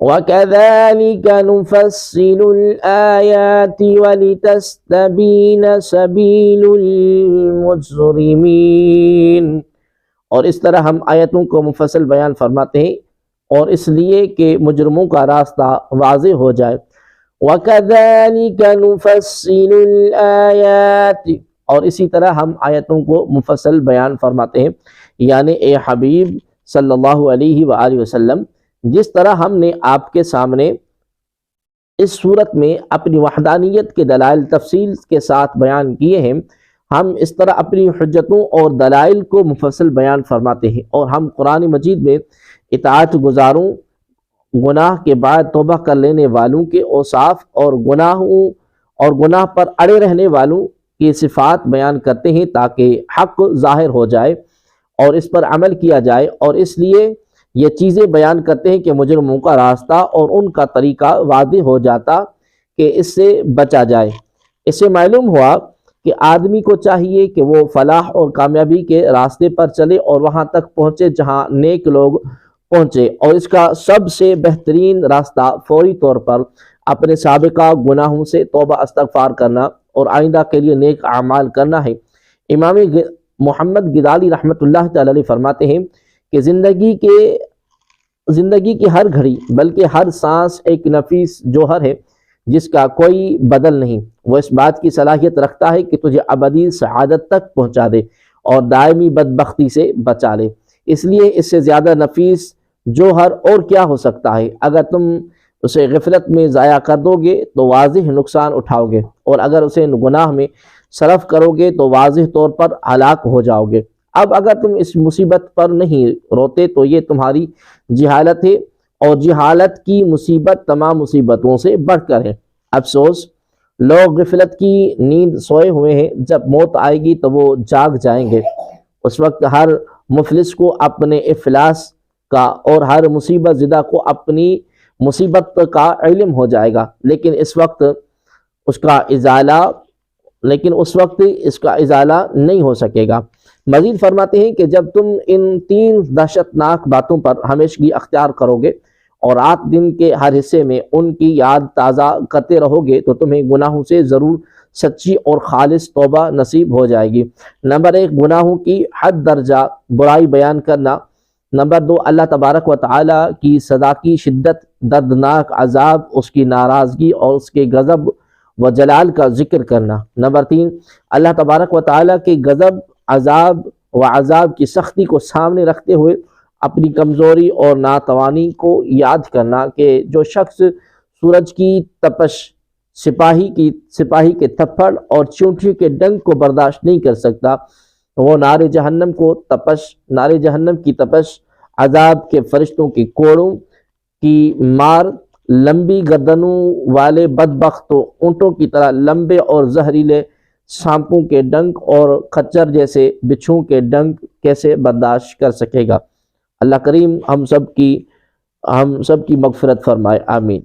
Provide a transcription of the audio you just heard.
وَكَذَلِكَ نُفَصِّلُ الْآيَاتِ وَلِتَسْتَبِينَ سَبِيلُ الْمُجْرِمِينَ، اور اس طرح ہم آیتوں کو مفصل بیان فرماتے ہیں اور اس لیے کہ مجرموں کا راستہ واضح ہو جائے۔ وَكَذَلِكَ نُفَصِّلُ الْآيَاتِ، اور اسی طرح ہم آیتوں کو مفصل بیان فرماتے ہیں، یعنی اے حبیب صلی اللہ علیہ وآلہ وسلم، جس طرح ہم نے آپ کے سامنے اس صورت میں اپنی وحدانیت کے دلائل تفصیل کے ساتھ بیان کیے ہیں، ہم اس طرح اپنی حجتوں اور دلائل کو مفصل بیان فرماتے ہیں، اور ہم قرآن مجید میں اطاعت گزاروں، گناہ کے بعد توبہ کر لینے والوں کے اوصاف اور گناہ پر اڑے رہنے والوں کی صفات بیان کرتے ہیں تاکہ حق ظاہر ہو جائے اور اس پر عمل کیا جائے، اور اس لیے یہ چیزیں بیان کرتے ہیں کہ مجرموں کا راستہ اور ان کا طریقہ واضح ہو جاتا کہ اس سے بچا جائے۔ اس سے معلوم ہوا کہ آدمی کو چاہیے کہ وہ فلاح اور کامیابی کے راستے پر چلے اور وہاں تک پہنچے جہاں نیک لوگ پہنچے، اور اس کا سب سے بہترین راستہ فوری طور پر اپنے سابقہ گناہوں سے توبہ استغفار کرنا اور آئندہ کے لیے نیک اعمال کرنا ہے۔ امام محمد غزالی رحمۃ اللہ تعالی علیہ فرماتے ہیں کہ زندگی کی ہر گھڑی بلکہ ہر سانس ایک نفیس جوہر ہے جس کا کوئی بدل نہیں، وہ اس بات کی صلاحیت رکھتا ہے کہ تجھے ابدی سعادت تک پہنچا دے اور دائمی بدبختی سے بچا لے۔ اس لیے اس سے زیادہ نفیس جوہر اور کیا ہو سکتا ہے؟ اگر تم اسے غفلت میں ضائع کر دو گے تو واضح نقصان اٹھاؤ گے، اور اگر اسے گناہ میں صرف کرو گے تو واضح طور پر ہلاک ہو جاؤ گے۔ اب اگر تم اس مصیبت پر نہیں روتے تو یہ تمہاری جہالت ہے، اور جہالت کی مصیبت تمام مصیبتوں سے بڑھ کر ہے۔ افسوس، لوگ غفلت کی نیند سوئے ہوئے ہیں، جب موت آئے گی تو وہ جاگ جائیں گے۔ اس وقت ہر مفلس کو اپنے افلاس کا اور ہر مصیبت زدہ کو اپنی مصیبت کا علم ہو جائے گا، لیکن اس وقت اس کا ازالہ نہیں ہو سکے گا۔ مزید فرماتے ہیں کہ جب تم ان تین دہشتناک باتوں پر ہمیشگی اختیار کرو گے اور رات دن کے ہر حصے میں ان کی یاد تازہ کرتے رہو گے تو تمہیں گناہوں سے ضرور سچی اور خالص توبہ نصیب ہو جائے گی۔ نمبر 1، گناہوں کی حد درجہ برائی بیان کرنا۔ نمبر 2، اللہ تبارک و تعالی کی سزا کی شدت، دردناک عذاب، اس کی ناراضگی اور اس کے غضب و جلال کا ذکر کرنا۔ نمبر 3، اللہ تبارک و تعالی کے غضب، عذاب کی سختی کو سامنے رکھتے ہوئے اپنی کمزوری اور ناتوانی کو یاد کرنا کہ جو شخص سورج کی تپش، سپاہی کے تھپڑ اور چونٹی کے ڈنگ کو برداشت نہیں کر سکتا، وہ نار جہنم کی تپش، عذاب کے فرشتوں کی کوڑوں کی مار، لمبی گردنوں والے بدبخت اونٹوں کی طرح لمبے اور زہریلے سانپوں کے ڈنک اور خچر جیسے بچھوؤں کے ڈنک کیسے برداشت کر سکے گا؟ اللہ کریم ہم سب کی مغفرت فرمائے، آمین۔